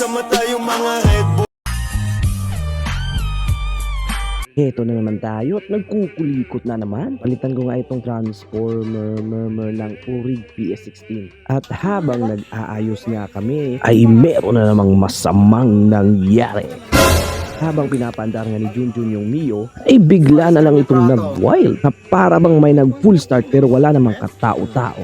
sa mata yung mga Red Bull. Heto na naman tayo at nagkukulikot na naman. Palitan ko nga itong transformer ng Orig PS16. At habang nag-aayos nga kami, ay meron na namang masamang nangyari. Habang pinapandar nga ni Junjun yung Mio, ay bigla na lang itong nag-wild na para bang may nag-full start pero wala namang katao-tao.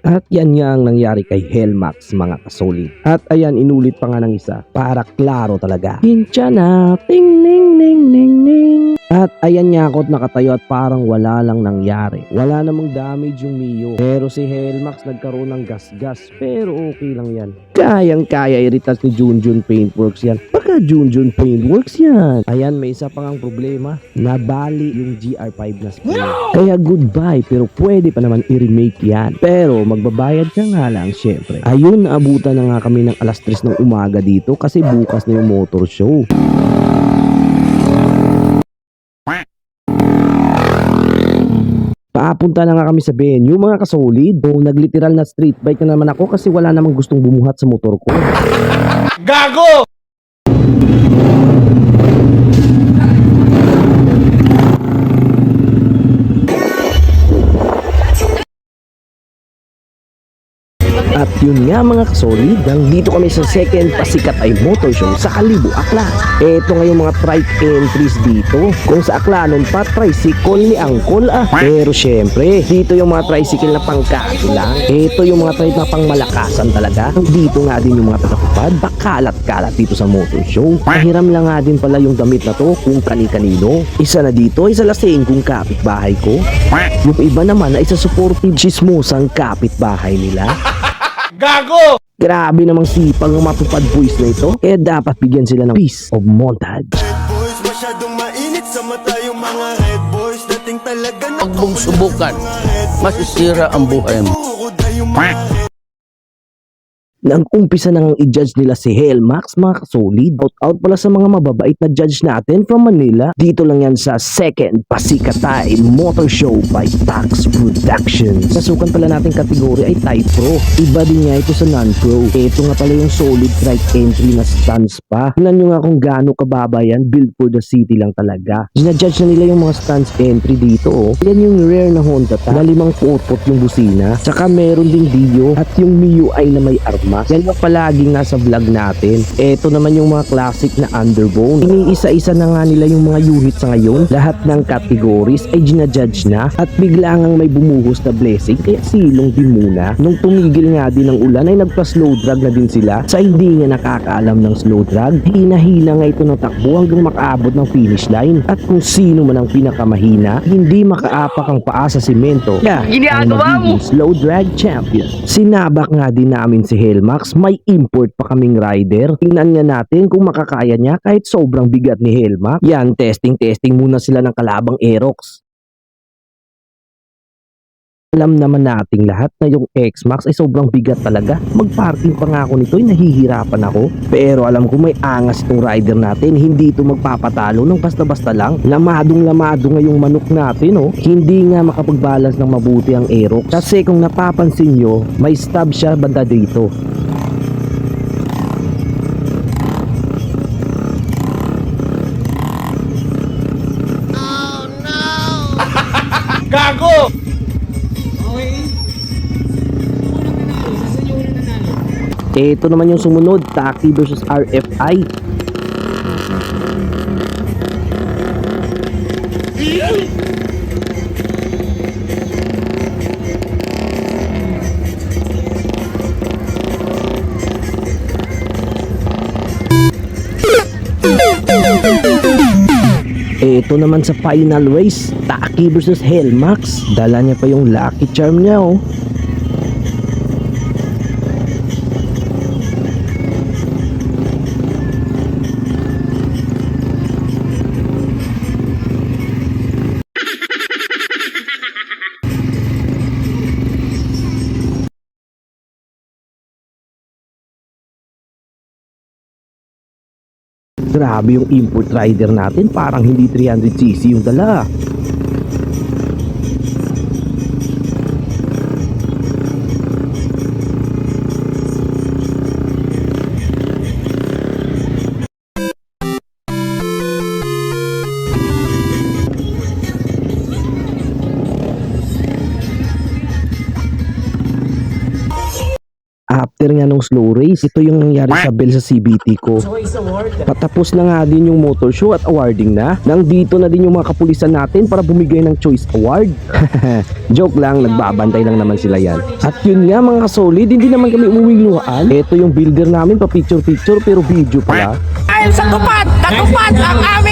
At yan nga ang nangyari kay Helmax mga kasolid. At ayan, inulit pa nga ng isa para klaro talaga. Hincha na, ting ning ning ning ning. At ayan nga ako't nakatayo at parang wala lang nangyari. Wala namang damage yung Mio. Pero si Helmax nagkaroon ng gas-gas. Pero okay lang yan. Kayang-kaya iritas ni Junjun Paintworks yan. Baka Junjun Paintworks yan. Ayan, may isa pang ang problema. Nabali yung GR5 na skin. Kaya goodbye, pero pwede pa naman i-remake yan. Pero magbabayad ka nga lang syempre. Ayun, naabutan na nga kami ng alas 3 ng umaga dito kasi bukas na yung motor show. Papunta na nga kami sa venue mga kasolid. O nagliteral na street bike na naman ako kasi wala namang gustong bumuhat sa motor ko. Gago! At yun nga mga kasolid, dito kami sa second pasikat ay motor show sa Kalibo, Aklan. Eto nga yung mga trike entries dito. Kung sa Aklanon pa, tricycle ni Angkol Pero syempre, dito yung mga tricycle na pangkaso lang. Eto yung mga trike na pangmalakasan talaga. Dito nga din yung mga tagapupad, bakalat-kalat dito sa motor show. Pahiram lang nga din pala yung damit na to kung kani-kanino. Isa na dito, isa lasing kung kapitbahay ko. Yung iba naman ay isa supportive chismosang kapitbahay nila. Gago! Grabe namang sipag ng matupad boys na ito. Kaya dapat bigyan sila ng piece of montage. Red Boys, masyadong mainit sa mata yung mga Red Boys. Dating talaga na Huwag mong subukan, masisira ang buhay mo. yung mga Red Nang umpisa nang i-judge nila si Helmax mga kasolid. Out pala sa mga mababait na judge natin from Manila. Dito lang yan sa second Pasikatay Motor Show by Tax Productions. Nasukan pala natin kategory ay Type Pro. Iba din nga ito sa Non-Pro. Ito nga pala yung solid trike entry na stance pa. Tingnan nyo nga kung gaano kababa yan. Build for the city lang talaga. Ginajudge na nila yung mga stance entry dito. Yan yung rare na Honda na 5 yung busina. Tsaka meron ding Dio at yung MIUI na may arma. Yan yung palaging nasa vlog natin. Ito naman yung mga classic na underbone. Iniisa-isa na nga nila yung mga unit sa ngayon. Lahat ng categories ay ginajudge na at bigla ngang may bumuhos na blessing kaya silong din muna. Nung tumigil nga din ang ulan ay nagpa-slow drag na din sila sa hindi nga nakakaalam ng slow drag. Hina-hina nga ito ng takbo hanggang makaabot ng finish line. At kung sino man ang pinakamahina, hindi makaapak ang paa sa simento. Kaya ang magiging slow drag champion. Sinabak nga din namin si Helmax, may import pa kaming rider. Tingnan nga natin kung makakaya niya kahit sobrang bigat ni Helmax. Yan, testing muna sila ng kalabang Aerox. Alam naman nating lahat na yung X-Max ay sobrang bigat talaga. Mag-parking pa nga ako nito ay nahihirapan ako. Pero alam ko may angas itong rider natin. Hindi ito magpapatalo ng basta-basta lang. Lamadong-lamado nga yung manok natin Hindi nga makapag-balance ng mabuti ang Aerox. Kasi kung napapansin nyo, may stub siya banda dito. Gago! Ito naman yung sumunod, Taki versus RFI. Ito naman sa final race, Taki versus Helmax. Dala niya pa yung lucky charm niya Grabe yung import rider natin, parang hindi 300cc yung dala. After nga nung slow race, ito yung nangyari sa Bell sa CBT ko. Patapos na nga din yung motor show at awarding na. Nang dito na din yung mga kapulisan natin para bumigay ng choice award. Joke lang, nagbabantay lang naman sila yan. At yun nga mga solid, hindi naman kami umuwing luhaan. Ito yung builder namin, pa picture pero video pala. Dahil sa tupad, natupad ang aming